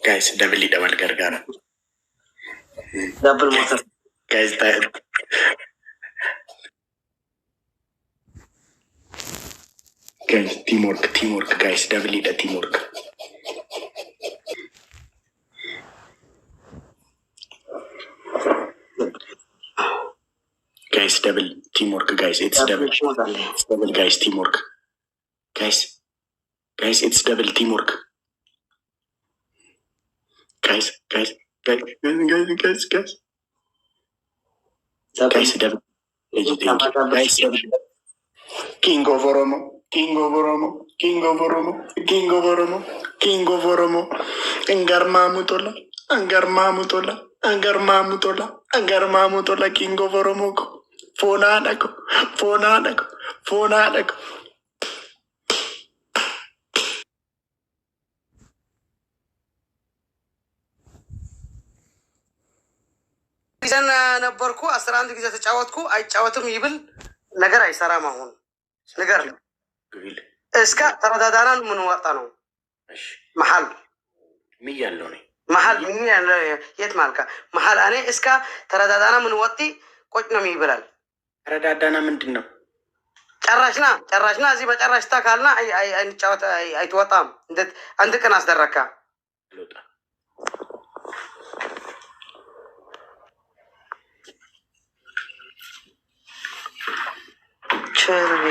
guys double gargara double motor guys tired guys teamwork guys double teamwork guys double teamwork guys it's double guys teamwork guys it's double teamwork guys double guys king of Oromo angarmamutola king of Oromo fonadako ጊዜና ነበርኩ 11 ጊዜ ተጫወትኩ አይጫወትም ይብል ነገር አይሰራም አሁን ነገር እስከ ተረዳዳናን ምን ወጣ ነው መሐል ምን ያለው ነው መሐል ምን ያለው የት ማልካ መሐል እኔ እስከ ተረዳዳና ምን ወጣ ቆጭ ነው ይብላል ተረዳዳና ምንድነው ጨራሽና እዚህ በጨራሽታ ካልና አይጫወት አይተወጣም እንዴት አንድ ቀን አስደረካ ቸርቢ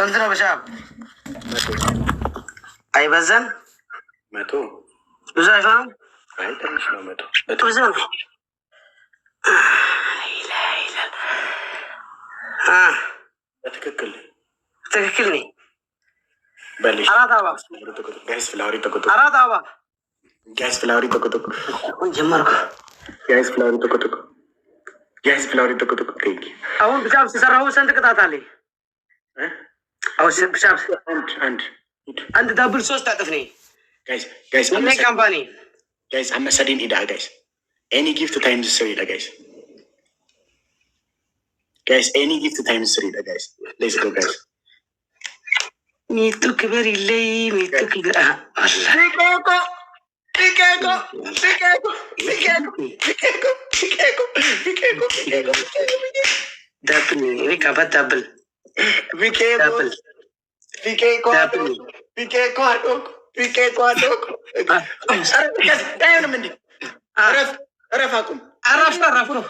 شنطنا بشاب أي بزن ماتو بزاي فاهم هاي تمش ما ماتو بزن تككلني بلش أراد أبا جاهز في العريضة كتب أراد أبا جاهز في العريضة كتب جمرك جاهز في العريضة كتب أول بشاب سيسرهو سنتك تعطالي أو بشاب عند دبل صوص تعرفني guys من كامباني guys I'm studying it guys any gift times 3 guys any gift times 3 guys let's go guys ميتو كبر اللي ميتو كبر الله بيكاكو دبل إني كابا دبل بيكاكو أنا مني عرفكم عرفته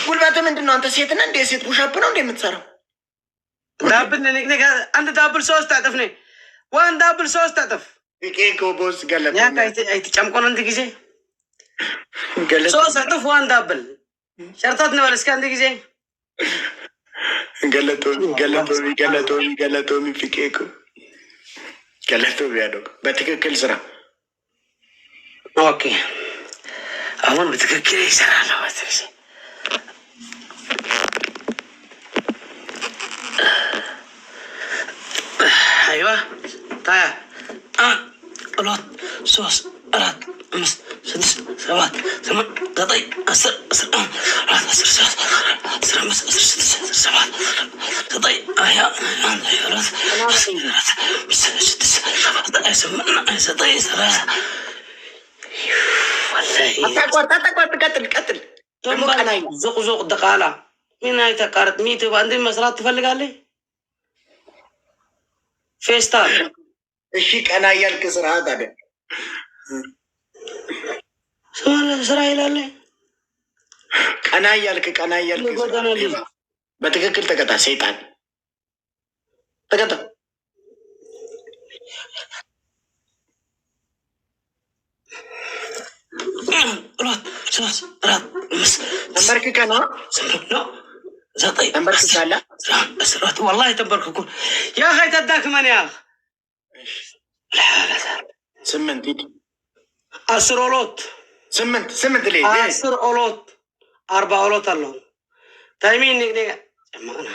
قول بعد من دون أنت سيتنا أنت سيت وشابنا أنت متصرف دبل نك أنت دبل صوص تعرفني وان دبل صوص تعرف بيكاكو بوس قال يا كاي تجمعون أنت كذي صوص تعرف وان دبل شرطات نورس كان دكذي قالتوني بيكاكو قالتو بيادو بتككل سرا اوكي اول بتككل يسرا لا بس ايوه طيب الوقت صوص أراد أمس سدس سبعة ثمان قطعي أسر أمس أسر سدس سبعة قطعي أحياء أراد سدس قطعي سمعنا سطعي سراسة والله قتل زق دقالة من هاي تقارت ميت وعندي مسرات تفلق عليه فيستان الشيك أنا يالك سرعة هذا سرعة عليه أنا يالك بتككل تقطع سيطان تقطع تنبرك كنا زطي تنبرك كلا أسرات والله تنبرككم يا أخي تداك من يا أخ سمنتي 10 ኦሎት 8 ليه 10 ኦሎት 40 ኦሎት አለው ታይሚን ንግኔ ጀማና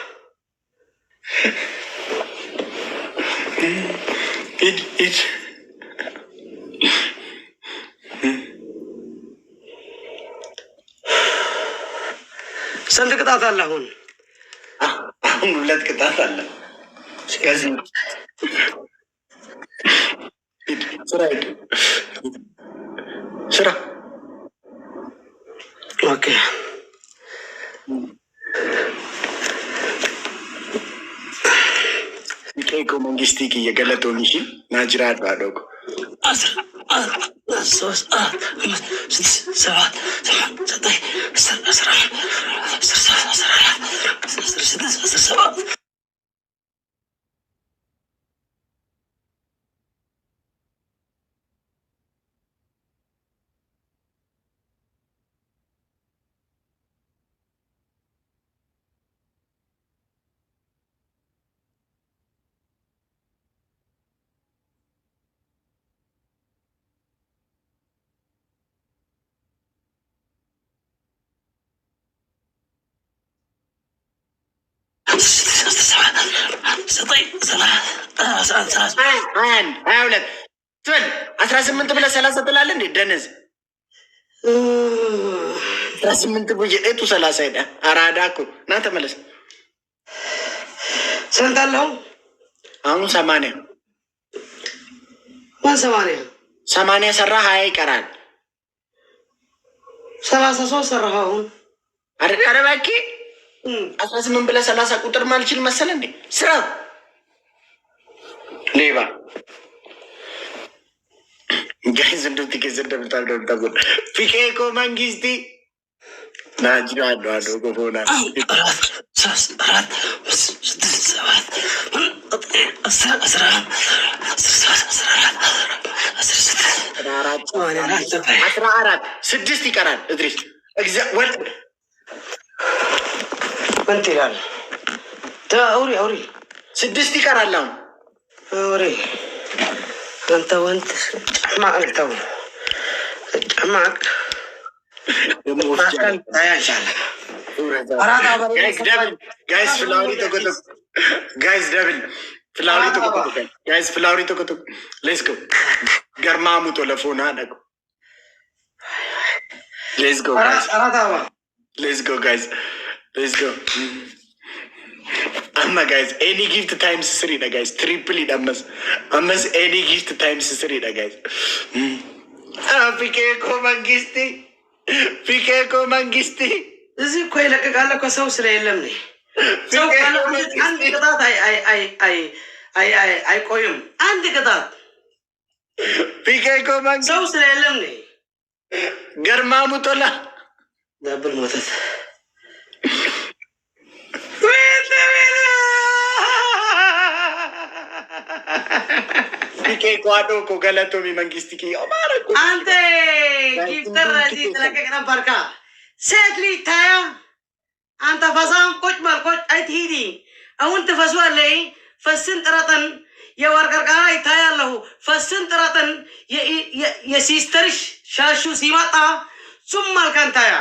إيش ስንት ቅጣት አለ አሁን? አሁን 2 ቅጣት አለ። ስለዚህ ስራ ኦኬ ኬኮ መንግስቲ እየገለጠውን እሺ ናጅራት ባዶክ 14 18 ብለህ 30 ትላለህ እንዴ? ደነዝ 18 ብዬ እቱ 30 ሄደ። አራዳ እኮ ና ተመለስ። ስንት አለው አሁን? 80 ማን 80 80 ሰራ 20 ይቀራል። 33 ሰራህ አሁን አይደል? ኧረ እባክህ 18 ብለህ 30 ቁጥር ማልችል መሰለ እንዴ? ስራ ሌባ ጋይዝ እንደው ትከዘ እንደምታደርጉ ፊኬኮ መንግስቲ ናጅራ አዶ ጎፎና ስድስት ይቀራል። እድሪስ እንት ይላል። አውሪ 6 ይቀራል። አሁን አውሪ انت وانت معك تو معك جايز فلاوري تكتب جايز دبل فلاوري تكتب جايز فلاوري تكتب let's go قرمامو تلفونا نكو let's go guys let's go guys let's go أما guys any gift times 3 ना guys triple it أمس any gift times 3 ना guys ፊኬኮ መንግስቲ እዚህ እኮ ይለቀቃል እኮ ሰው ስለሌለም ነው። ሰው ካለ አንድ ቅጣት አይቆይም። አንድ ቅጣት ፊኬኮ መንግስቲ ሰው ስለሌለም ነው። ገርማሙ ቶላ ዳብል ሞተት ፊኬኮ አዶኮ ገለቶሚ መንግስቲ ኪዮ ማረኩ አንተ ጊፍተር እዚህ ተለቀቅ ነበርካ ሴት ልጅ ታያ አንተ ፈሳም ቁጭ መልቆጭ አይትሂዲ አሁን ትፈሷለይ ፈስን ጥረጥን የወርቀርቃራ ይታያለሁ ፈስን ጥረጥን የሲስተርሽ ሻሹ ሲመጣ ሱም ማልካን ታያ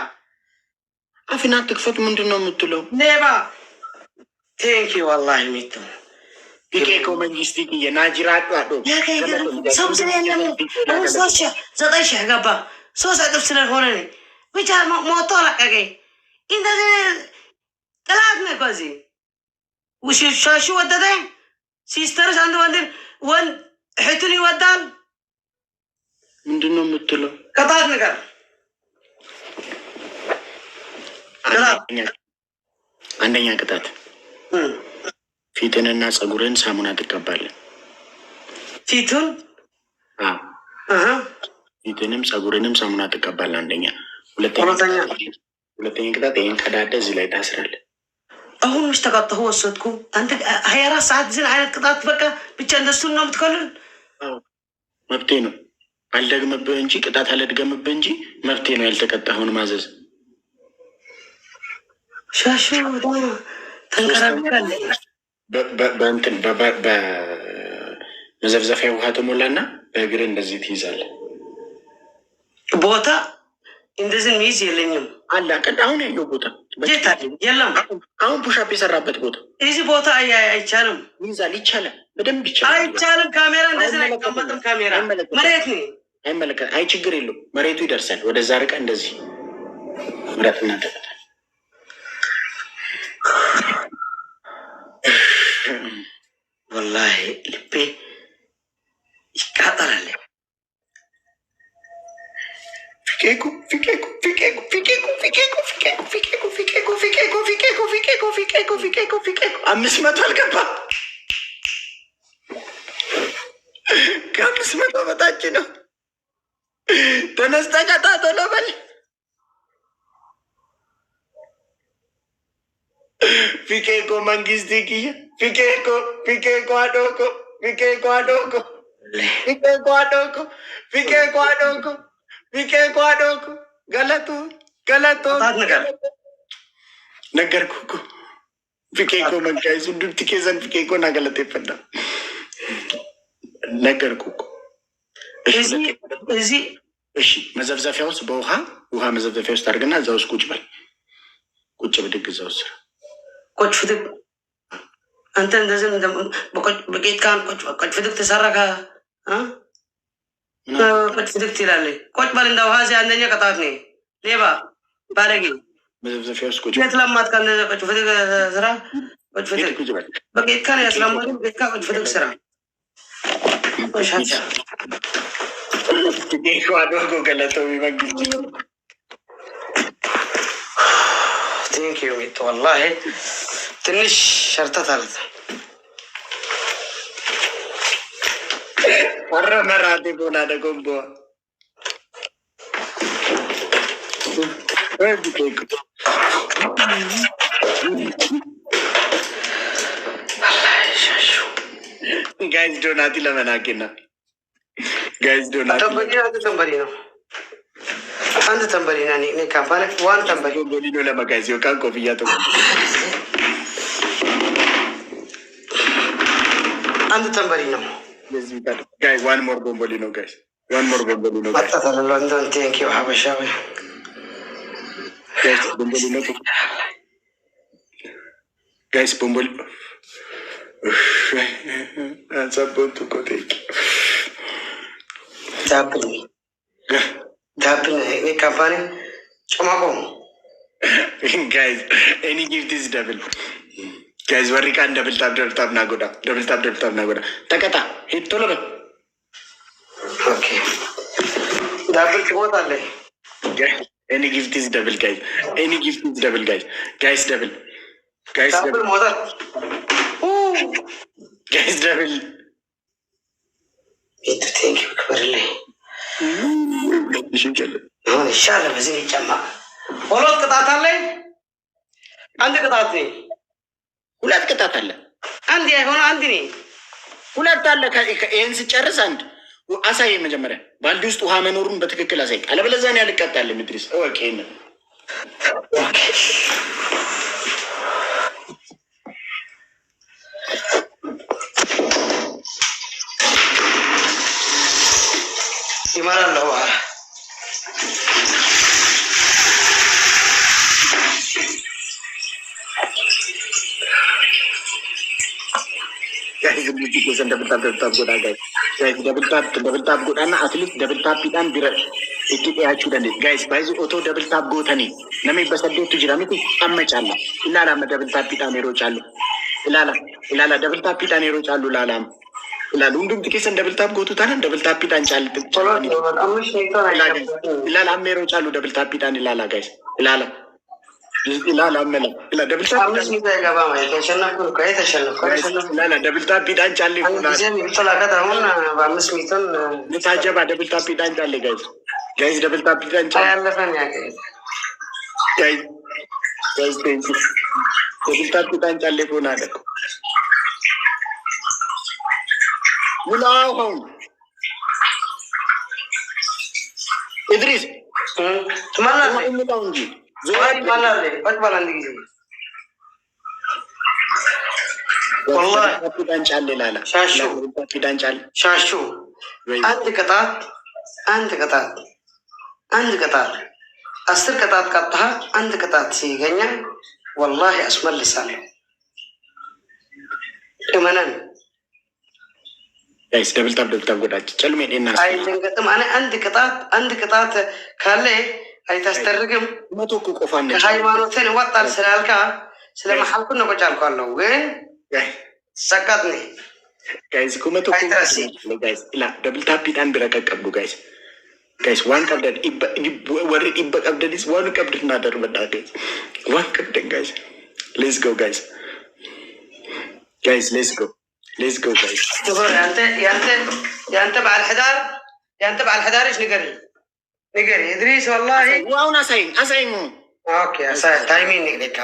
አፊና ትክፈት ምንድነው የምትለው? ኔባ ቴንኪ ወላሂ ሚቱ ፊኬኮ መንግስቲ ኪየ ናጅራት አዶ ሰው ስለሌለም አሁን 3,000 ገባ 3 እጥፍ ስለሆነ ነው ብቻ ሞቶ ለቀቀኝ። እንደዚህ ጥላት ነው ኮዚ ውሽሻሹ ወደደ ሲስተርስ አንድ ወንድ እህቱን ይወዳል። ምንድነው የምትለው? ቅጣት ነገር አንደኛ ቅጣት ፊትንና ጸጉርን ሳሙና ትቀባለህ። ፊቱን ፊትንም ጸጉርንም ሳሙና ትቀባለህ። አንደኛ። ሁለተኛ ቅጣት ይሄን ቀዳዳ እዚህ ላይ ታስራለህ። አሁን ምሽ ተቀጣሁ ወሰድኩ። አንተ 24 ሰዓት ዝን አይነት ቅጣት በቃ ብቻ እንደሱን ነው የምትከልል። መብቴ ነው አልደግምብህ እንጂ ቅጣት አልደግምብህ እንጂ መብቴ ነው ያልተቀጣሁን ማዘዝ። ሻሹ ተንከራከለ በእንትን በመዘፍዘፊያ ውሃ ትሞላና በእግር እንደዚህ ትይዛለህ። ቦታ እንደዚህ ሚይዝ የለኝም አለ ቅድ አሁን ያየው ቦታ ጀታ የለም። አሁን ፑሻፕ የሰራበት ቦታ እዚህ ቦታ አይቻልም። ይቻላል፣ በደንብ ይቻላል። አይቻልም። ካሜራ እንደዚህ አይቀመጥም። ካሜራ መሬት ነው። አይመለከት። አይ ችግር የለው፣ መሬቱ ይደርሳል። ወደዛ ርቀ እንደዚህ ምረት እናደርጋለን። ወላሂ ልቤ ይቃጠላል። አምስት መቶ አልገባ፣ ከአምስት መቶ በታች ነው። ተነስተ ቀጣቶ ነው በል ፊኬኮ መንግስት ክየ ፊኬኮ አዶኮ ፊኬኮ አዶኮ ፊኬኮ አዶኮ ፊኬኮ አዶኮ ፊኬኮ አዶኮ ገለቱ ነገርኩ እኮ ፊኬኮ መንጋይሱ ዱብቲ ኬዘን ፊኬኮ ና ገለቴ ፈዳ ነገርኩ እኮ። እዚህ እሺ መዘፍዘፊያ ውስጥ በውሃ መዘፍዘፊያ ውስጥ አድርግና እዛ ውስጥ ቁጭ በል። ቁጭ ብድግ እዛ ውስጥ ቁጭ ፍድግ አንተ እንደዚህ በቄት ካን ቁጭ ፍድግ ተሰራካ ቁጭ ፍድግ ትላለህ። ቁጭ በል እንደ ውሃ እዚህ አንደኛ ቅጣት ነው። ሌባ ባለጌ መዘፍዘፊያ ውስጥ ቁጭ ቤት ለማት ካን ቁጭ ፍድግ ስራ ቁጭ ፍድግ በቄት ካን ያስለማት ቤት ካ ቁጭ ፍድግ ስራ አድርጎ ገለተው መንግስት ቴንክ ዩ ሚት ወላሂ ትንሽ ሸርተት አለት ወረ መራቴ ቦና ደጎምቦ ጋይዝ ዶናቲ ለመናቄና ጋይዝ ዶናቲ ተንበሪ ነው። አንድ ተንበሪ ና ካምፓኒ ዋን ተንበሪ ቦሊኖ ለመጋይዝ ቃን ኮፍያ ተ አንድ ተንበሪ ነው። ጋይ ዋን ሞር ቦምቦሊ ነው ጋይስ፣ ዋን ሞር ቦምቦሊ ነው ጋይስ። ሎንዶን ቴንክ ዩ ሀበሻዊ ጋይስ ቦምቦሊ ነው ጋይስ ቦምቦሊ ሰቦቱ ኮቴክ ዳብን ካምፓኒ ጨማቆ ጋይዝ ኤኒ ጊፍት ኢዝ ደብል ጋይዝ ወሪቃን ደብል ታብ ናጎዳ ተቀጣ ሂድ ቶሎ በል። ኦኬ ዳብል ትሞታለህ። ኤኒ ጊፍት ኢዝ ደብል ጋይዝ፣ ኤኒ ጊፍት ኢዝ ደብል ጋይዝ ደብል ሞታል ጋይዝ ደብል ቴንክ ዩ ክበርልኝ። አሁን ይሻለ በዚህ ይጨማ ሁለት ቅጣት አለኝ። አንድ ቅጣት ነኝ። ሁለት ቅጣት አለ። አንድ አይሆን አንድ ነኝ። ሁለት አለ። ይህን ስጨርስ አንድ አሳይ። መጀመሪያ ባልዲ ውስጥ ውሃ መኖሩን በትክክል አሳይ። አለበለዚያ እኔ አልቀጣልም። ምድሪስ ኦኬ ነው። ይማራለሁ ደብልታፕ ጎዳና አትሊስት ደብልታፕ ዳን ቢረ እጅ ያችሁ ደንዴ ጋይስ ባይዚ ኦቶ ደብልታፕ ጎተኒ ነሜ በሰደቱ ጅራ ሚቲ አመጫለ ኢላላ ደብልታፕ ዳን ይሮጫሉ ኢላላ ደብልታፕ ዳን ይሮጫሉ ላላም ኢላሉ እንዱም ትኬሰን ደብልታፕ ጎቱታን ደብልታፕ ዳን ጫል ኢላላ አሜሮጫሉ ደብልታፕ ዳን ኢላላ ጋይስ ኢላላ አመለ ኢላ ደብልታፕ አምስት ሚታ ይገባ ማለት ተሸነፍኩ ከተሸነፍኩ ደብልታፕ ዳን ጫል ይፈላከታውን በአምስት ሚቶን ታጀባ ደብልታፕ ዳን ጫል ጋይስ ደብልታፕ ዳን ጫል ያለፈን ያገኝ ጋይስ ቴንክ ዩ ደብልታፕ ዳን ጫል ሆና ደኩ ሙላው ሆን ኢድሪስ ማናለ ሙላው እንጂ ዞይ ማናለ ወጥባል አንድ ጊዜ ወላሂ ዳን ጫል ላላ ዳን ጫል ሻሹ አንድ ቅጣት አንድ ቅጣት 10 ቅጣት ቀጣህ አንድ ቅጣት ሲገኛ ወላሂ አስመልሳለሁ። እመነን ጋይስ ደብል ታፕ ጎዳች ጨልሜ ዴና አይደንገጥም። እኔ አንድ ቅጣት ካለ አይታስተርግም። መቶ ቆፋን ሃይማኖትን ወጣል ስላልካ ስለማሐልኩ ነው ቆጫልኳለሁ ግን ሰቀጥኒ ጋይስ ኩመቶ ጋይስ ላ ደብል ታፕ ዳን ብረቀቀብዱ ጋይስ ዋን ቀብደን ወሪ ይበቀብደንስ ዋን ቀብድና ደርበዳ ዋን ቀብደን ጋይስ ሌትስ ጎ ጋይስ ሌትስ ጎ ጋይስ ያንተ بعد 11 ንገሪ ኢድሪስ والله ዋውና አሳይኝ ኦኬ አሳይ ታይሚንግ ንገሪካ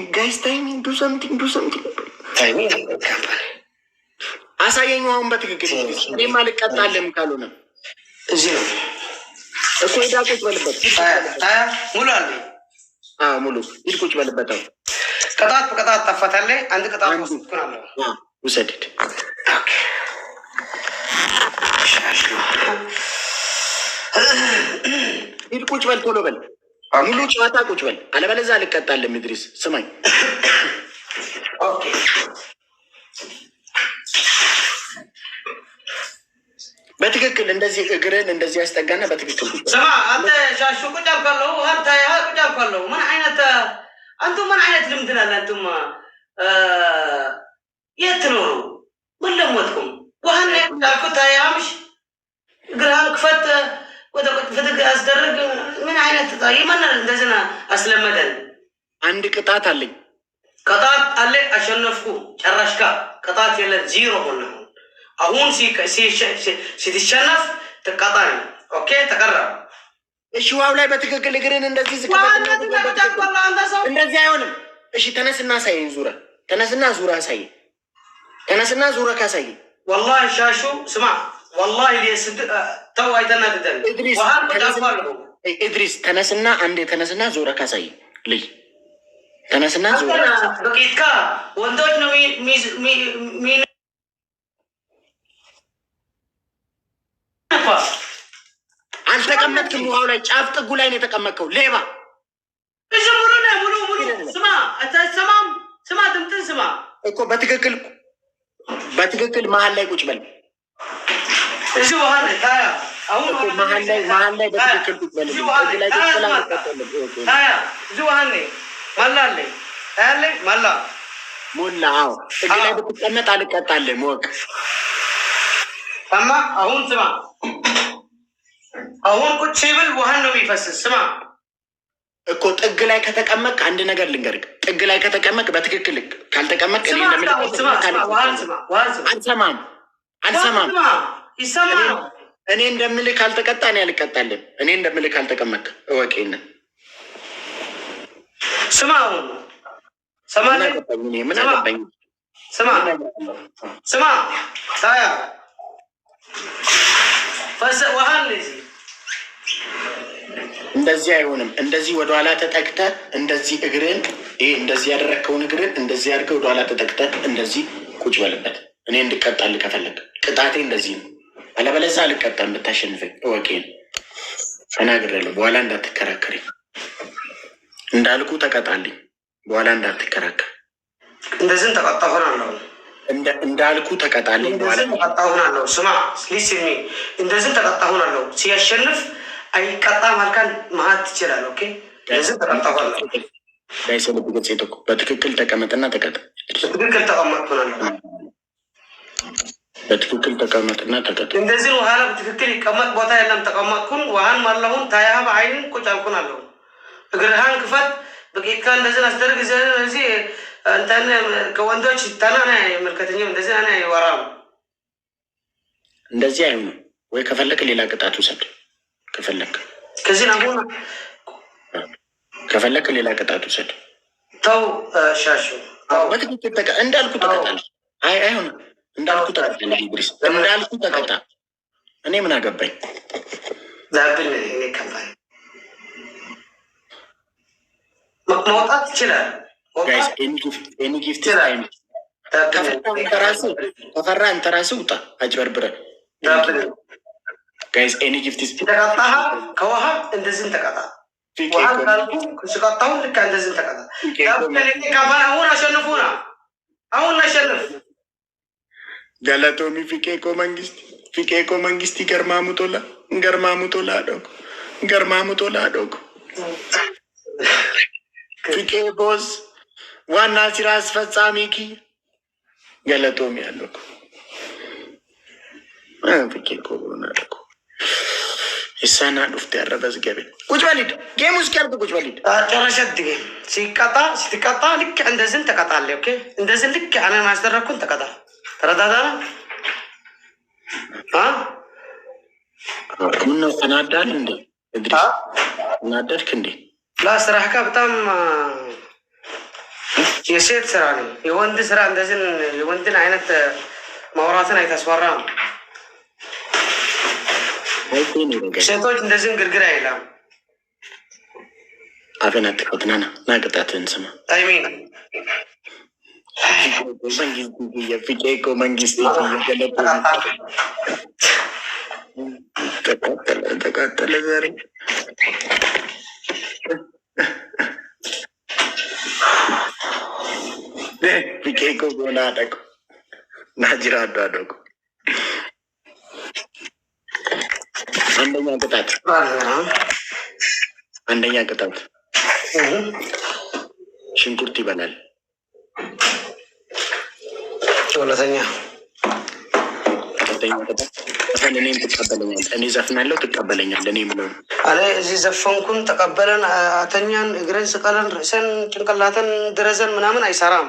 ታይሚንግ ዱ ሰምቲንግ ታይሚንግ አሳየኝ አሁን በትክክል እኔማ ልቀጣለም ካልሆነ እዚህ ነው እኮ ሄዳ ቁጭ በልበት ሙሉ አለ ሙሉ ሂድ ቁጭ በልበት ቅጣት በቅጣት ተፈታለህ አንድ ቅጣት ወስድኩናለሁ ውሰድድ ሂድ ቁጭ በል ቶሎ በል ሙሉ ጨዋታ ቁጭ በል አለበለዚያ ልቀጣለም ኢድሪስ ስማኝ ኦኬ በትክክል እንደዚህ እግርን እንደዚህ ያስጠጋና በትክክል ስማ አንተ ሻሹ ቁጭ አልኳለሁ አንተ ቁጭ አልኳለሁ ምን አይነት ልምድ አለ አንተማ የት ነው ምን ለሞትኩም ወሃን ያልኩት ያምሽ እግርህን ክፈት ወደ ፍትግ አስደረግ ምን አይነት ይመና እንደዚህ አስለመደን አንድ ቅጣት አለ አሸነፍኩ ጨራሽካ ቅጣት የለ ዜሮ ሆነ አሁን ሲትሸነፍ ተቃጣሪ ኦኬ ተቀረበ እሺ ዋው ላይ በትክክል እግርን እንደዚህ ዝከበትና እንደዚህ አይሆንም እሺ ተነስና ሳይን ዙራ ተነስና ዙራ ካሳይ والله ሻሹ ስማ والله ለስድ ተው አይተናደደን ኢድሪስ ተነስና አንዴ ተነስና ዙራ ካሳይ ልይ ተነስና ዙራ በቂትካ ወንዶች ነው አልተቀመጥክም ውሃው ላይ ጫፍ ጥጉ ላይ ነው የተቀመጥከው ሌባ እሺ ሙሉ ስማ አታሰማም ስማ ድምፅን ስማ እኮ በትክክል መሀል ላይ ቁጭ በል እሺ ውሃ ላይ ታያ አሁን መሀል ላይ በትክክል ቁጭ በል እዚህ ላይ ቁጭ በል ታያ እዚህ ውሃ ላይ ማላለ ታያለ ማላ ሞላ አዎ እዚህ ላይ ብትቀመጥ አልቀጣልህም ወቅ አማ አሁን ስማ አሁን ቁጭ ብል ውሃን ነው የሚፈስስ ስማ እኮ ጥግ ላይ ከተቀመጥክ አንድ ነገር ልንገርህ ጥግ ላይ ከተቀመጥክ በትክክል ካልተቀመጥክ እኔ አልሰማም ይሰማል እኔ እንደምልህ ካልተቀጣ እኔ አልቀጣልህም እኔ እንደምልህ ካልተቀመጥክ እወቄን ስማ አሁን ምን አገባኝ ስማ ታያ ውሃን እንደዚህ አይሆንም እንደዚህ ወደኋላ ተጠቅተህ እንደዚህ እግርን እንደዚህ ያደረግከውን እግርን እንደዚህ አድርገህ ወደኋላ ተጠቅተህ እንደዚህ ቁጭ በልበት እኔ እንድቀጣልህ ከፈለግ ቅጣቴ እንደዚህ ነው አለበለዚያ አልቀጣም ብታሸንፈኝ እወቄን ተናግሬያለሁ በኋላ እንዳትከራከሪ እንዳልኩ ተቀጣልኝ በኋላ እንዳትከራከር እንደዚህ ተቀጣ ሆናለሁ እንዳልኩ ተቀጣልኝ በኋላ ተቀጣ ሆናለሁ ስማ ሊስሚ እንደዚህ ተቀጣ ሆናለሁ ሲያሸንፍ አይቀጣም አልካን ማት ይችላል ኦኬ ለዚህ ተቀጣ ሆናለሁ ጋይስ በትክክል ተቀመጥና ተቀጣ በትክክል ተቀመጥና ተቀጣ እንደዚህ ውሃ በትክክል ይቀመጥ ቦታ የለም ተቀመጥኩን ውሃን ማለሁን ታያብ አይን ቁጭ አልኩን አለው እግርሃን ክፈት በቂካ እንደዚህ አስደርግ እዚህ አንተን ከወንዶች ተናና መልከተኛው እንደዚህ አና ይወራም እንደዚህ አይሆንም ወይ ከፈለክ ሌላ ቅጣት ውሰድ ከፈለክ ሌላ ቅጣት ውሰድ ተው ሻሹ በትክክል እንዳልኩ ተቀጣል አይሆንም እንዳልኩ ተቀጣ ኢድሪስ እንዳልኩ ተቀጣ እኔ ምን አገባኝ ዛብን እኔ ከባይ መውጣት ይችላል ጋይስ ኤኒ ጊፍት ታይም ተፈራ አንተ ራስህ ውጣ አጭበርብረህ ጋይስ ኤኒ ጊፍት ተቀጣህ ከውሃ እንደዚህ ተቀጣ ውሃን ካልኩ ስቀጣው ልክ እንደዚህ ተቀጣ አሁን አሸንፉና አሁን አሸንፍ ገለቶሚ ፊቄኮ መንግስቲ ገርማሙቶላ ዶግ ፊቄ ቦስ ዋና ስራ አስፈጻሚ ኪ ገለቶሚ ያለው ፊቄኮ ሆናለኩ ኢሳና ዱፍት ያረበዝ ገበ ቁጭ በሊድ ጌም ውስጥ ያርዱ ቁጭ በሊድ ጨረሸት ጌም ስትቀጣ ልክ እንደዚህ ተቀጣለ ኦኬ እንደዚህ ልክ አና ማስደረኩን ተቀጣ ተረዳዳና ምነው ተናዳል እንዴ እድሪስ ተናደድክ እንዴ ስራህ በጣም የሴት ስራ ነው የወንድ ስራ እንደዚህ የወንድን አይነት ማውራትን አይተስወራም ሴቶች እንደዚህ ግርግር አይላም አፈናት ከተናና ናቀጣትን ስማ አይሚን የፊቄኮ መንግስት ይገለጥ ተቃጠለ ዛሬ ፊቄኮ ጎና አደቁ ናጅራ አደቁ አንደኛ ቅጣት ሽንኩርት ይበላል። ሁለተኛ ቅጣት እኔም ትቀበለኛል። እኔ ዘፍናለሁ ትቀበለኛል። እኔ ምለው አለ እዚህ ዘፈንኩን ተቀበለን አተኛን እግረን ስቀለን ርዕሰን ጭንቅላተን ድረዘን ምናምን አይሰራም።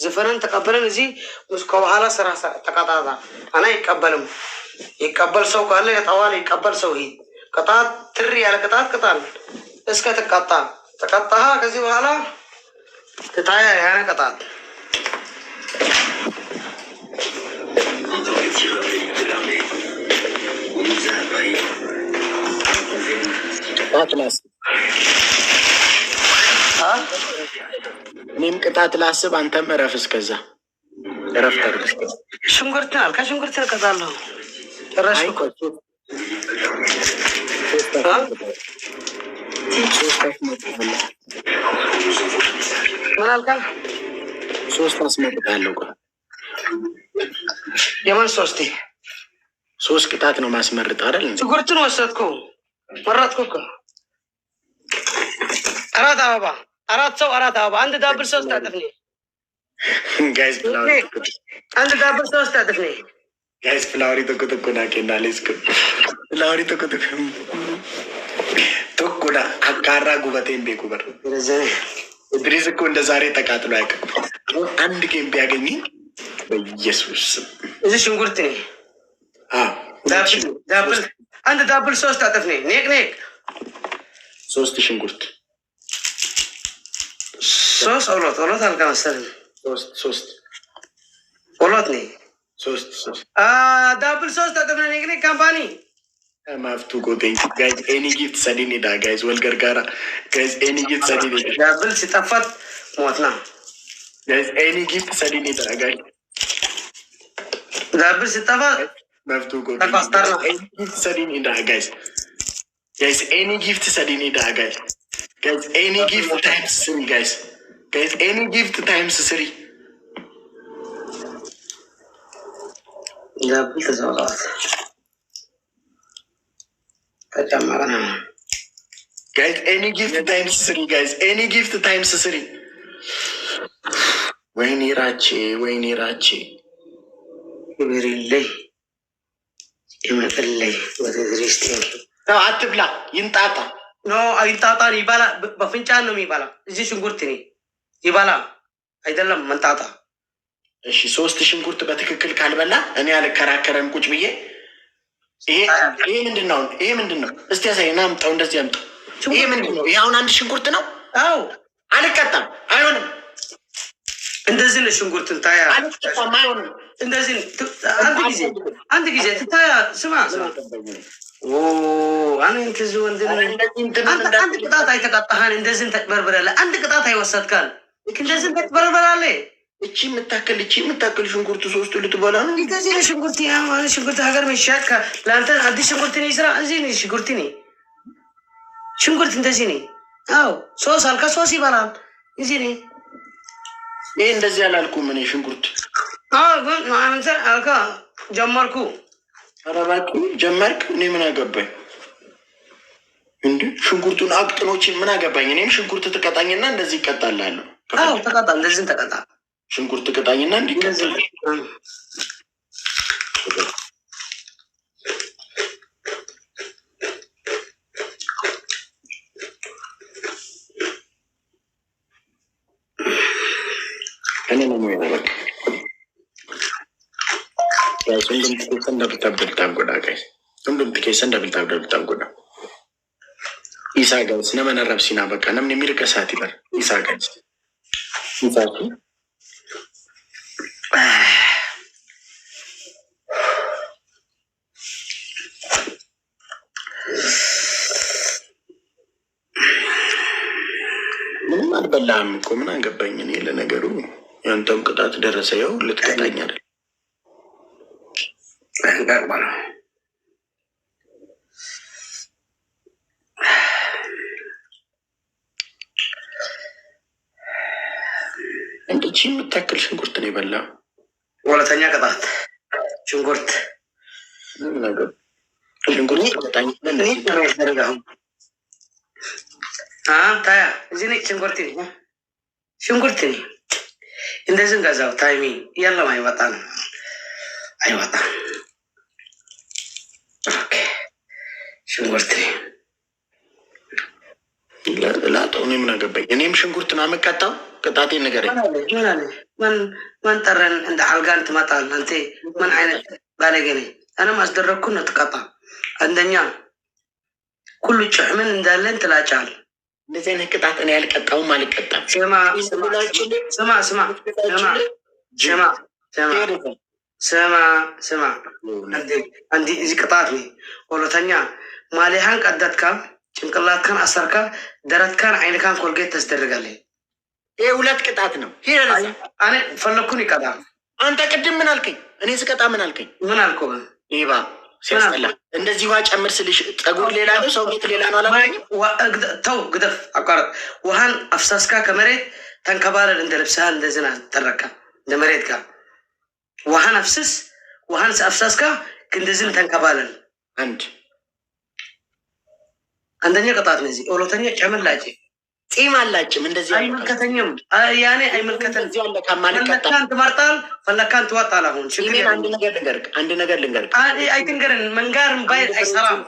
ዘፈነን ተቀበለን እዚህ ሙስኮ በኋላ ስራ ተቀጣጣ አና ይቀበልም ይቀበል ሰው ካለ የጣዋል ይቀበል ሰው ይሄ ቅጣት ትሪ ያለ ቅጣት ቅጣል እስከ ተቀጣ ከዚህ በኋላ ትታያ ያነ ቅጣት እኔም ቅጣት ላስብ አንተም እረፍ እስከዛ እረፍ ታርግስ ሽንኩርትን አልካ ሽንኩርትን ቀጣለሁ ጨረስኩ ምን አልካ ሶስት አስመርጣለሁ የማን ሶስት ቅጣት ነው ማስመርጥ አይደል ሽንኩርትን ወሰድኩ መረጥኩ እኮ አራት አበባ አንድ ዳብል ሶስት አጥፍኔ ጋይስ አንድ ዳብል ሶስት አጥፍኔ ጋይስ ፍላወሪ ተቆጥቆ ናቄና ሌስኩ ፍላወሪ ተቆጥቆ ተቆዳ አካራ ጉበቴን ቤኩበር እድሪስ እኮ እንደ ዛሬ ተቃጥሎ አይቀር አንድ ጌም ቢያገኝ በኢየሱስ እዚህ ሽንኩርት ነኝ ዳብል አንድ ዳብል ሶስት አጥፍኔ ኔቅ ሶስት ሽንኩርት ሶስት ኦሎት አልካ መሰለኝ ሶስት ኦሎት ነኝ ሶስት ዳብል ሶስት አጥፍኔ ኔቅ ካምፓኒ ማፍቱ ጎቴኝ ጋይዝ ኤኒ ጊፍት ሰዲን ዳ ጋይዝ ወልገር ጋራ ጋይዝ ኤኒ ጊፍት ሰዲን ዳብል ሲጠፋት ሞትና ጋይዝ ኤኒ ጊፍት ሰዲን ዳ ጋይዝ ዳብል ሲጠፋ ማፍቱ ጎቴኝ ኤኒ ጊፍት ሰዲን ዳ ጋይዝ ኤኒ ጊፍት ሰዲን ዳ ጋይዝ ኤኒ ጊፍት ታይምስ 3 ጋይዝ ኤኒ ጊፍት ታይምስ 3 ዳብል ተዛውራት ተጨመረ ጋይዝ ኤኒ ጊፍት ታይምስ 3 ጋይዝ ኤኒ ጊፍት ታይምስ 3 ወይኔ ራቼ ይብሪልይ ይመጥልይ ወደ ድሪስቲንግ አትብላ ይንጣጣ አይንጣጣን ይባላ በፍንጫን ነው የሚባላ እዚህ ሽንኩርት ነው ይባላ አይደለም መንጣጣ እሺ ሶስት ሽንኩርት በትክክል ካልበላ እኔ አልከራከረም ቁጭ ብዬ ይሄ ምንድነው እስቲ ያሳይና አምጣው እንደዚህ አምጣው ይሄ ምንድነው ይሄ አሁን አንድ ሽንኩርት ነው አዎ አልቀጣም አይሆንም እንደዚህ ነው ሽንኩርትን ታያ አልቀጣም አይሆንም እንደዚህ አንድ ጊዜ ትታያ ስማ አነ እንትዙ አንድ ቅጣት አይተቀጣሃን እንደዚህ ተበርበራለ አንድ ቅጣት አይወሰድካል እንደዚህ ተበርበራለ እቺ የምታክል ሽንኩርት ሶስቱ ልትበላ ነው። እንደዚህ ነው ሽንኩርት። ሽንኩርት ሀገር መሻት ለአንተ አዲስ ሽንኩርት ነው ስራ እዚህ ነው ሽንኩርት ነው ሽንኩርት እንደዚህ ነው። አዎ ሶስ አልካ ሶስ ይበላል እዚህ ነው። ይሄ እንደዚህ አላልኩም እኔ ሽንኩርት። አዎ ግን አንተ አልካ ጀመርኩ። ኧረ እባክህ ጀመርክ። እኔ ምን አገባኝ እንዴ? ሽንኩርቱን አቅጥኖችን ምን አገባኝ? እኔም ሽንኩርት ትቀጣኝና እንደዚህ ይቀጣላለሁ። አዎ ተቀጣ፣ እንደዚህ ተቀጣ። ሽንኩርት ቅጣኝና እንዲቀጥል እኔ ነው የሚሆነው። ሁሉም ትኬሰ እንደብልታብ ጎዳ ኢሳ ጋይስ ነመነ ረብሲና በቃ ነምን የሚርቀሳት ይበር ኢሳ ጋይስ ኢሳቱ ምንም አልበላህም እኮ ምን አገባኝ እኔ። ለነገሩ ያንተም ቅጣት ደረሰ። ያው ልትቀጣኝ አይደል? እንድቺ የምታክል ሽንኩርት ነው የበላው። ሁለተኛ ቅጣት ሽንኩርት ነገር ሽንኩርት ቅጣኝ ታያ እዚህ ነ ሽንኩርት ነ እንደዚህ ገዛው ታይሚ የለም አይወጣ ነው አይወጣ። ሽንኩርት ላጠው እኔ ምን አገባኝ? እኔም ሽንኩርት ነው የምቀጣው። ቅጣቴ ንገረኝ። ምን ጠረን እንደ አልጋን ትመጣል አንተ? ምን አይነት ባለጌ ነኝ? እኔም አስደረግኩ ነው ትቀጣ። አንደኛ ኩሉ ጭዕምን እንዳለን ትላጫል። እንደዚህ አይነት ቅጣት እኔ ያልቀጣውም አልቀጣም። ስማ አንዲ እዚ ቅጣት ነ ሁለተኛ ማሊሃን ቀደትካ ጭንቅላትካን አሰርካ ደረትካን አይንካን ኮልጌት ተስደርጋለህ። ይሄ ሁለት ቅጣት ነው። እኔ ፈለግኩን ይቀጣ። አንተ ቅድም ምን አልከኝ? እኔ ስቀጣ ምን አልከኝ? ምን አልኮ ይባ ሲያስጠላ እንደዚህ ውሃ ጨምር ስልሽ ጸጉር ሌላ ነው ሰውነት ሌላ ነው አላልከኝም? ተው ግደፍ አቋረጥ። ውሃን አፍሳስካ ከመሬት ተንከባለል እንደ ልብስህን እንደዝና ተረካ እንደ መሬት ጋር ውሃን አፍስስ። ውሃን አፍሳስካ እንደዝን ተንከባለል። አንደኛ ቅጣት ነዚህ። ሁለተኛ ጨምላጭ ጺም አላጭም እንደዚህ አይመልከተኝም። ያኔ አይመልከተን ፈለካን ትመርጣል ፈለካን ትወጣል። አሁን ችግር አንድ ነገር ልንገርክ አይትንገርን መንጋር ባይል አይሰራም።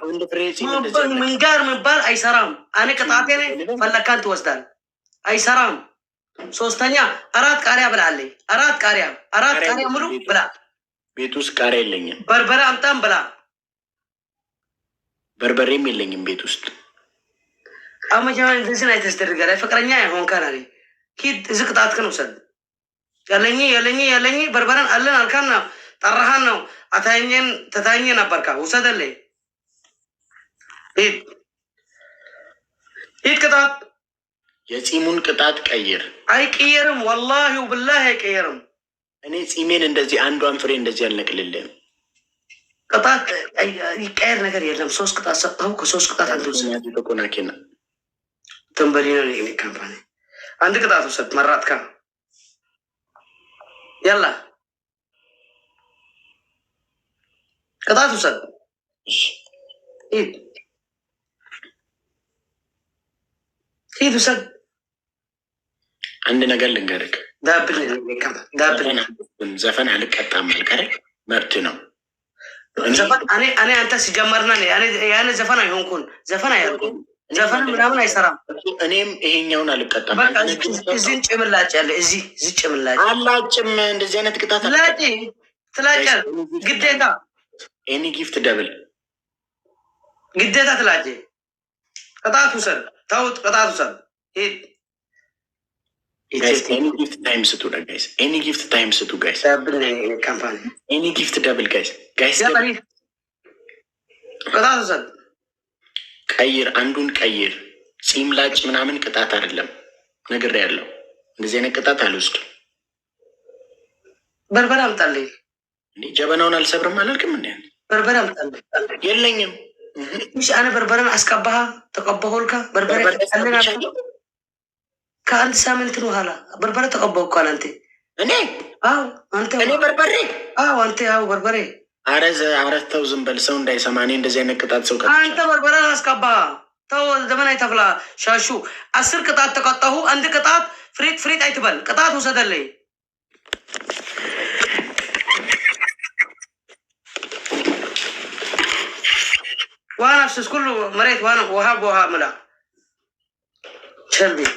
መንጋር ምባል አይሰራም። አኔ ቅጣቴ ነኝ ፈለካን ትወስዳል አይሰራም። ሶስተኛ አራት ቃሪያ ብላለኝ። አራት ቃሪያ ሙሉ ብላ። ቤት ውስጥ ቃሪያ የለኝም። በርበሬ አምጣም ብላ። በርበሬም የለኝም ቤት ውስጥ። አመጃማ እንደዚህ ላይ ተስተደርጋለ ፍቅረኛ ይሆን ካናሪ ኪድ እዚ ቅጣት ከን ወሰድ ያለኝ በርበረን አለን አልካና ጠራሃን ነው አታኘን ተታኘ ነበርካ ወሰደልኝ። ሂድ ቅጣት የጺሙን ቅጣት ቀይር። አይቀየርም ወላሂ ወብላሂ አይቀየርም። እኔ ጺሜን እንደዚህ አንዷን ፍሬ እንደዚህ አልነቅልልህም። ቅጣት ይቀየር ነገር የለም። ሶስት ቅጣት ሰጠው። ከሶስት ቅጣት አንዱ ሰዓት ተቆናኪና ተንበሊና ነው ካምፓኒ አንድ ቅጣት ወሰድ መራጥካ ያላ ቅጣት ወሰድ። ሂድ ወሰድ። አንድ ነገር ልንገርክ። ዘፈን አልቀጣም አልከረ መብት ነው። ዘፈን እኔ አንተ ሲጀመርና ያኔ ዘፈን አይሆንኩን ዘፈን አያልኩም። ዘፈን ምናምን አይሰራም። እኔም ይሄኛውን አልቀጣም። እዚህን ጭምላጭ ያለ እዚህ ጭምላጭ አላጭም። እንደዚህ አይነት ቅጣት ትላጫል ግዴታ። ኤኒ ጊፍት ደብል ግዴታ ትላጭ። ቅጣት ውሰድ። ተውት ቅጣት ውሰድ። ኤኒ ጊፍት ታይም ስቱ ጋይስ። ኤኒ ጊፍት ታይም ስቱ ጋይስ። ካምፓኒ ኤኒ ጊፍት ደብል ጋይስ። ቅጣት ውሰድ። ቀይር፣ አንዱን ቀይር። ጺም ላጭ ምናምን ቅጣት አይደለም ነገር ያለው። እንደዚህ አይነት ቅጣት አልወስድም። በርበሬ አምጣልኝ። እንዴ ጀበናውን አልሰብርም አላልክም እንዴ? በርበሬ አምጣልኝ። የለኝም። مش أنا بربران أسكبها تقبهولك بربرة كأنت سامنتنو هلا بربرة تقبهوك على أنت أنا أنت أنا بربرة أنت بربرة عرفتو زنبل سون داي سمانين دزين كتات سوكت أنت بربرة أسكبها تو زمان أي تفلا شاشو أسر كتات تقطعه عند كتات فريد أي تبل كتات وسد اللي وانا نفسس كله مريت وانا وهاب ملا شلبي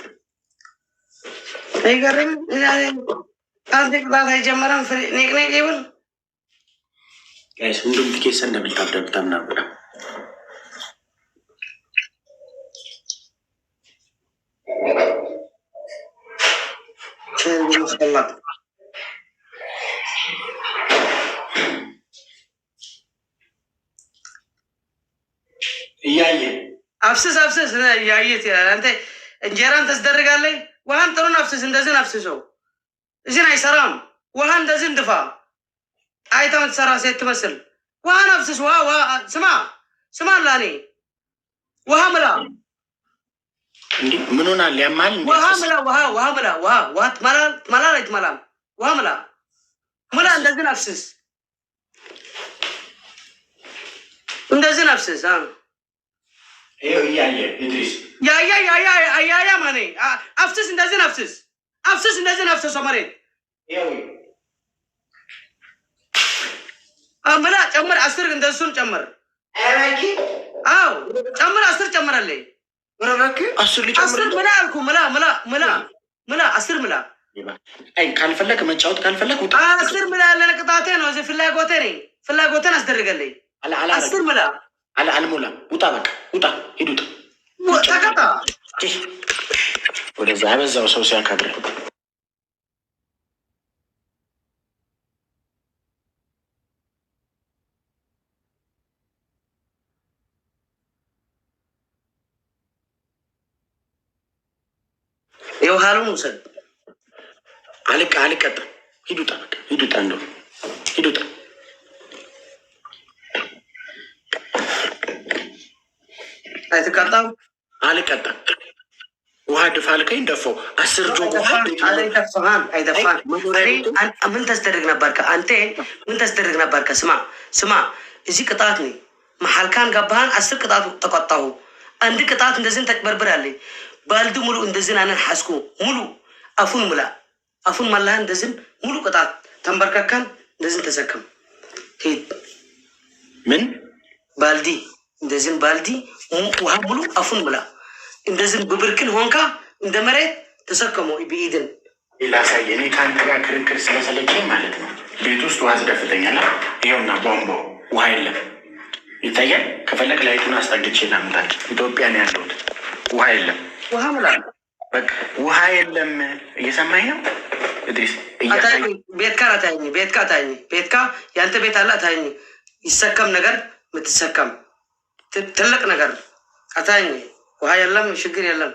اي قرم يعني عندك بعض هاي جمران فريق نيك يبل guys ሁሉም ትኬት እንደምታብደብታም ነበር شلبي ما شاء الله እያየ አፍስስ ያየት ይላል። አንተ እንጀራን ተስደርጋለህ። ውሃን ጥሩን አፍስስ፣ እንደዚህ አፍስሰው። እዚህን አይሰራም። ውሃ እንደዚህ እንድፋ አይተህ የምትሰራ ሴት ትመስል። ውሃን አፍስስ። ውሃ ስማ ላኔ ውሃ ምላ። እንዴ ምን ሆናል? ያማል። ውሃ ምላ። ውሃ ትመላል። ውሃ ምላ። እንደዚህ አፍስስ። እንደዚህ አፍስስ። እያየ ኢድሪስ ያያ ማኔ አፍስስ እንደዚህ አፍስስ መሬት ምላ ጨምር 10 እንደሱን ጨምር ጨምር 10 ጨምራለኝ 10 ምላ አልኩ ምላ 10 ምላ አይ ካልፈለክ መጫወት ካልፈለክ 10 ምላ ያለ ቅጣቴ ነው እዚህ ፍላጎቴን አስደርገልኝ 10 ምላ አልሞላም ውጣ በቃ ውጣ ሂድ ውጣ ተቀጣ ወደዛ አበዛው ሰው ሲያከብር የውሃሉን ውሰድ አልቀጣ ሂድ ውጣ በቃ ሂድ ውጣ እንደው ሂድ ውጣ አይተቀጣም አልቀጣም ውሃ ድፋ አልከኝ ደፋው 10 ጆግ ውሃ አይደፋም ምን ተስደርግ ነበርከ አንተ ምን ተስደርግ ነበርከ ስማ እዚህ ቅጣት ነው መሐልካን ገባህን 10 ቅጣት ተቀጣሁ አንድ ቅጣት እንደዚህ ተቅበርብር ያለኝ ባልዱ ሙሉ እንደዚህ አነን ሐስኩ ሙሉ አፉን መላህ እንደዚህ ሙሉ ቅጣት ተንበርከከን እንደዚህ ተሰከም ሂድ ምን ባልዲ እንደዚህ ባልዲ ውሃ ሙሉ አፉን ምላ እንደዚህ በብርክን ሆንካ እንደ መሬት ተሰከሙ ቢኢድን ኢላሳይ እኔ ካንተ ጋር ክርክር ስለሰለቸኝ ማለት ነው ቤት ውስጥ ውሃ ዝደፍተኛል ይኸውና ቧንቧ ውሃ የለም ይታያል ከፈለክ ላይቱን አስጠግቼ ላምጣል ኢትዮጵያ ነው ያለሁት ውሃ የለም ውሃ ምላ በቃ ውሃ የለም እየሰማኝ ነው እድሪስ ቤትካ ያንተ ቤት አለ ታይኝ ይሰከም ነገር ምትሰከም ትልቅ ነገር አታኝ ውሃ የለም ችግር የለም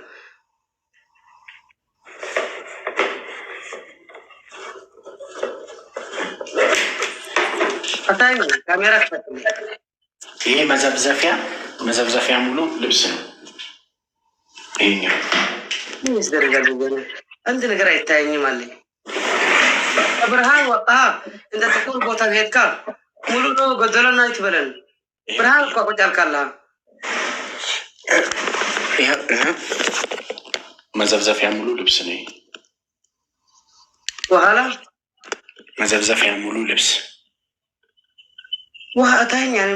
አታኝ ካሜራ ይሄ መዘብዘፊያ ሙሉ ልብስ ነው ይሄኛው ምን ይደረጋል አንድ ነገር አይታየኝም አለኝ ብርሃን ወጣ እንደ ጥቁር ቦታ ሄድካ ሙሉ ነው ገደለና ይትበለን ብርሃን ቆቆጫል ካላ መዘብዘፊያ ሙሉ ልብስ ነው በኋላ መዘብዘፊያ ሙሉ ልብስ ውሃ ታኝ ያኔ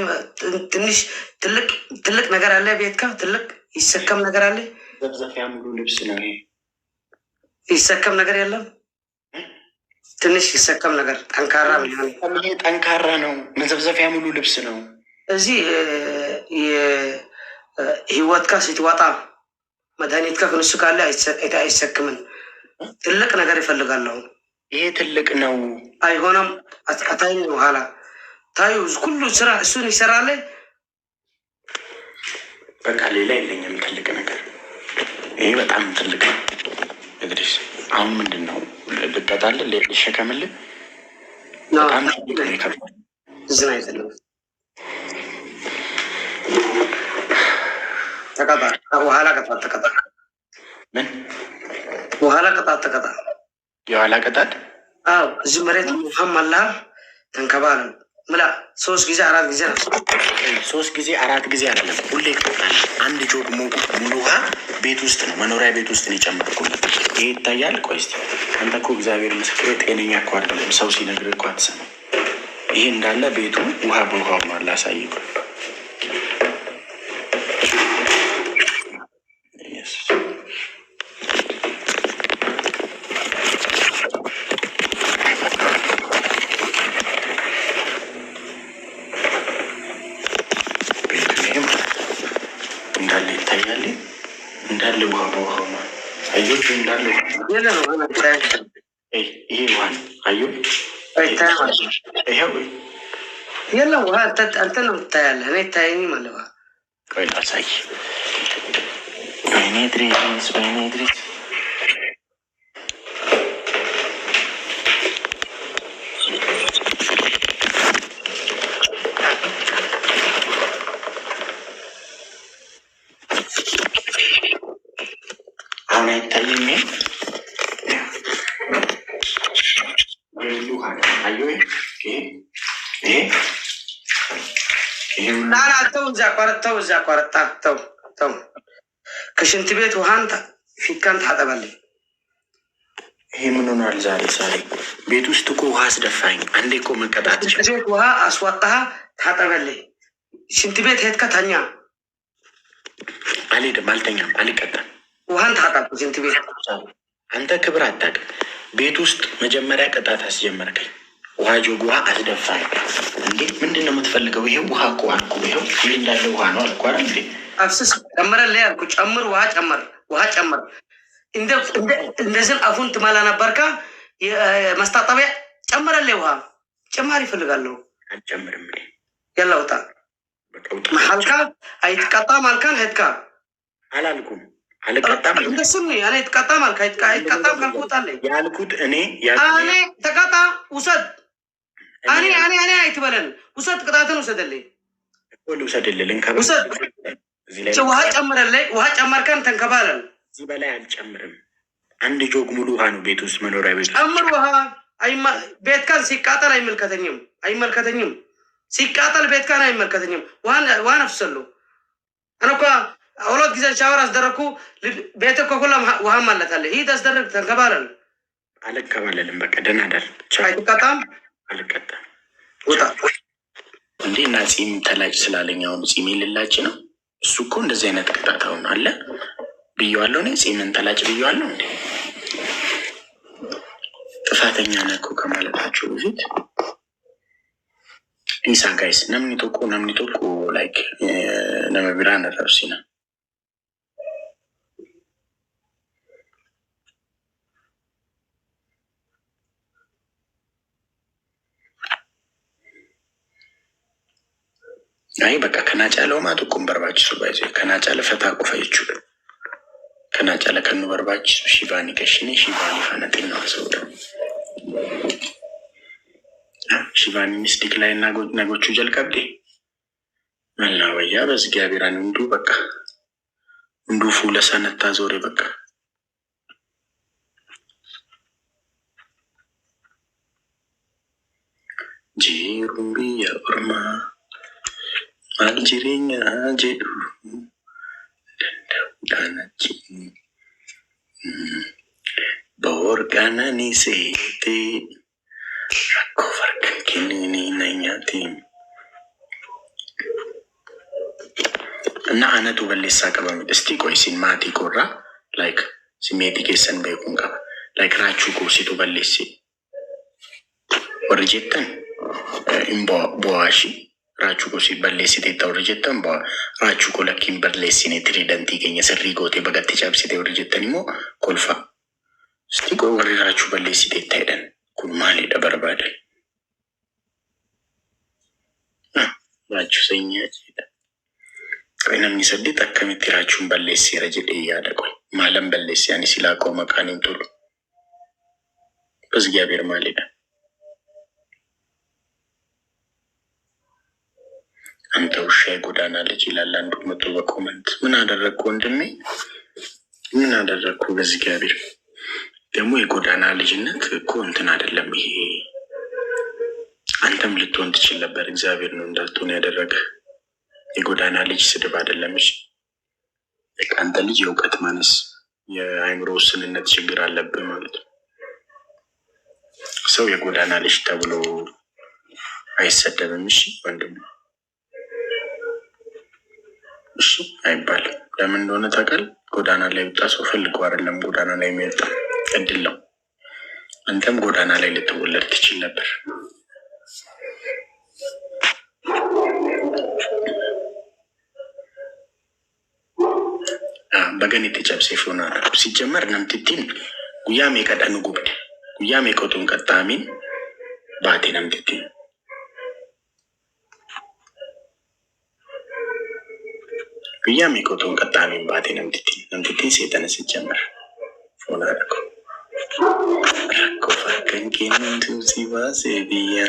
ትንሽ ትልቅ ነገር አለ ቤትካ ትልቅ ይሰከም ነገር አለ መዘብዘፊያ ሙሉ ልብስ ነው ይሰከም ነገር የለም ትንሽ ይሰከም ነገር ጠንካራ ነው ጠንካራ ነው መዘብዘፊያ ሙሉ ልብስ ነው እዚህ ህይወት ካ ስትወጣ መድኃኒት ካ ከነሱ ካለ አይሰክምን ትልቅ ነገር ይፈልጋል ይሄ ትልቅ ነው አይሆንም አታኝ በኋላ ታዩ ሁሉ ስራ እሱን ይሰራል በቃ ሌላ የለኝም ትልቅ ነገር ይሄ በጣም ትልቅ ነው እንግዲህ አሁን ምንድነው ልቀጣለህ ልሸከምልህ በጣም ይከብዳል። ዝና አይደለም ተቀጣ በኋላ ተቀጣ ምን በኋላ ተቀጣ የኋላ ቅጣት? አዎ እዚህ መሬት ውሃም አለ ተንከባለ ምላ 3 ጊዜ 4 ጊዜ ነው። 3 ጊዜ 4 ጊዜ አይደለም፣ ሁሌ ይቀጣል። አንድ ጆግ ሙሉ ውሃ ቤት ውስጥ ነው፣ መኖሪያ ቤት ውስጥ ነው የጨመርኩት። ይሄ ይታያል። ቆይ እስኪ አንተ እኮ እግዚአብሔር ምስክሬ ጤነኛ እኮ አይደለም። ሰው ሲነግርህ እኮ አትሰማም። ይሄ እንዳለ ቤቱ ውሃ በውሃው ነው። አላሳይም። እንዳለ ይታያል። እንዳለ ውሃ በውሃው ነው። አየሁት። እንዳለ የለ ነው ይሄ ውሃ ነው። አየሁ። ይሄው የለ ውሃ አንተ ነው የምታያለህ። እኔ ታየኝ ማለት ነው። ቆይ ላሳይ። ወይኔ ድሬስ ወይኔ ድሬስ አሁን አይታይም። አየሁ። ይሄ ተው እዛ አቋረጥ ተው ከሽንት ቤት ውሃን ፊትካን ታጠባለህ። ይሄ ምን ሆኗል ዛሬ? ሳይ ቤት ውስጥ እኮ ውሃ አስደፋኝ። አንዴ እኮ መቀጣት ሽንት ቤት ውሃ አስዋጣህ ታጠባለህ። ሽንት ቤት ሄድከ ተኛ። አልሄድም፣ አልተኛም፣ አልቀጣም። ውሃን ታጠብ ሽንት ቤት። አንተ ክብር አታውቅም። ቤት ውስጥ መጀመሪያ ቅጣት አስጀመርከኝ። ውሃ ጆግ ውሃ አስደፋኝ። እንዴ ምንድን ነው የምትፈልገው? ይሄ ውሃ እኮ አልኩ። ይኸው ይሄ እንዳለ ውሃ ነው አልኩ አይደል እንዴ? አፍስስ ጨምረልህ ያልኩ ጨምር፣ ውሃ ጨምር። እንደዚህ አፉን ትማላ ነበርካ። መስታጠቢያ ጨምረልህ ውሃ ጨማሪ ይፈልጋለሁ። አልጨምርም። ያላ ውጣ መሐልካ አይትቀጣም አልካን ሄድካ አላልኩም። አልቀጣም እንደሱም ነው ያለ አይትቀጣም አልካ አይትቀጣም ካልኩታለኝ ያልኩት እኔ ተቀጣ ውሰድ። እኔ አይትበለን ውሰድ፣ ቅጣትን ውሰድልኝ። ልውሰድልህ ውሰድ። ውሃ ጨምረልኝ። ውሃ ጨመርከን ተንከባለን። እዚህ በላይ አልጨምርም። አንድ ጆግ ሙሉ ውሃ ነው ቤት ውስጥ፣ መኖሪያ ቤት ጨምር ውሃ። ቤት ካን ሲቃጠል አይመልከተኝም። ሲቃጠል ቤት ካን አይመልከተኝም። ውሃ ነፍሰሉ እኔ እኮ 2 ጊዜ ሻወር አስደረኩ። ቤት እኮ ሁሉም ውሃ ማለት አለ። ሂድ አስደረግ፣ ተንከባለን። አልከባለልም። በቃ ደህና ደር። አይትቀጣም። አልቀጣም። ውጣ እንዴ እና ጺም ተላጭ ስላለኝ አሁን ጺም የሌላጭ ነው እሱ እኮ እንደዚህ አይነት ቅጣት አሁን አለ ብዬዋለሁ። እኔ ጺምን ተላጭ ብዬዋለሁ እንዴ? ጥፋተኛ ነህ እኮ ከማለታቸው በፊት ኢሳ ጋይስ ነምኒ ቶኮ ላይክ ነመቢራን ረብሲና አይ በቃ ከናጫለው ማቱ ኩምበርባች ሱባይዘ ከናጫለ ፈታ ቆፈይቹ ከናጫለ ከኑ በርባች ሺቫኒ ከሽኔ ሺቫኒ ፈነጥና ሰውደ ሺቫኒ ሚስቲክ ላይ ነጎቹ ጀልቀብዴ አላ ወያ በዝግዚአብሔርን እንዱ በቃ እንዱ ፉለ ሰነታ ዞሬ በቃ ጂሩምቢ ያርማ አልጅሪኛ ጄዱ ዳናቺ በወርቃናኒ ሴቴ ኮፈር ከኪኒኒ ነኛቲ እና አነቱ በሌሳ ቀበሚ እስቲ ቆይ ሲን ማቲ ኮራ ላይክ ሲሜቲ ኬሰን ቤኩን ቀባ ላይክ ራቹ ኮሲቱ በሌሲ ወርጀተን ኢምቦ ቦዋሺ ራቹ ኮሲ በሌሲ ቴታ ወርጀተን ቦ ራቹ ኮለኪን በሌሲ ኔ ትሪደንቲ ገኘ ሰሪ ጎቴ በገቲ ቻብሲቴ ወርጀተን ሞ ኮልፋ እስቲ ቆይ ወሪ ራቹ በሌሲ ቴታ ሄደን ኩን ማሊ ደበርባደ ራቹ ሰኛ ቆይ ነምኒ ሰዴት አከሚቲ ራቹን በሌሲ ረጅዴ ያደ ቆይ ማለም በሌሲ ያኒ ሲላቆ መቃኒን ቶሎ በዝግዚአብሔር ማሊዳ አንተ ውሻ የጎዳና ልጅ ይላል አንዱ መቶ በኮመንት። ምን አደረግኩ ወንድሜ? ምን አደረግኩ? በዚህ ጋቢር ደግሞ የጎዳና ልጅነት እኮ እንትን አይደለም ይሄ። አንተም ልትሆን ትችል ነበር። እግዚአብሔር ነው እንዳትሆን ያደረገ። የጎዳና ልጅ ስድብ አይደለም። እሺ አንተ ልጅ የእውቀት ማነስ የአእምሮ ውስንነት ችግር አለብህ ማለት ነው። ሰው የጎዳና ልጅ ተብሎ አይሰደብም። እሺ ወንድም፣ እሺ አይባልም። ለምን እንደሆነ ታውቃለህ? ጎዳና ላይ ወጣ ሰው ፈልጎ አይደለም ጎዳና ላይ የሚወጣ እድል ነው። አንተም ጎዳና ላይ ልትወለድ ትችል ነበር። በገን የተጨብሴ ሆና ሲጀመር ነምትቲን ጉያሜ ቀደኑ ጉብድ ጉያሜ ቆጡን ቀጣሚን ባቴ ነምትቲን ጉያሜ ቆጡን ቀጣሚን ባቴ ነምትቲን ሴተነ ሲጀመር ሆና ረኮ ረኮ ፈከንኬን ቱሲባ ሴቢያ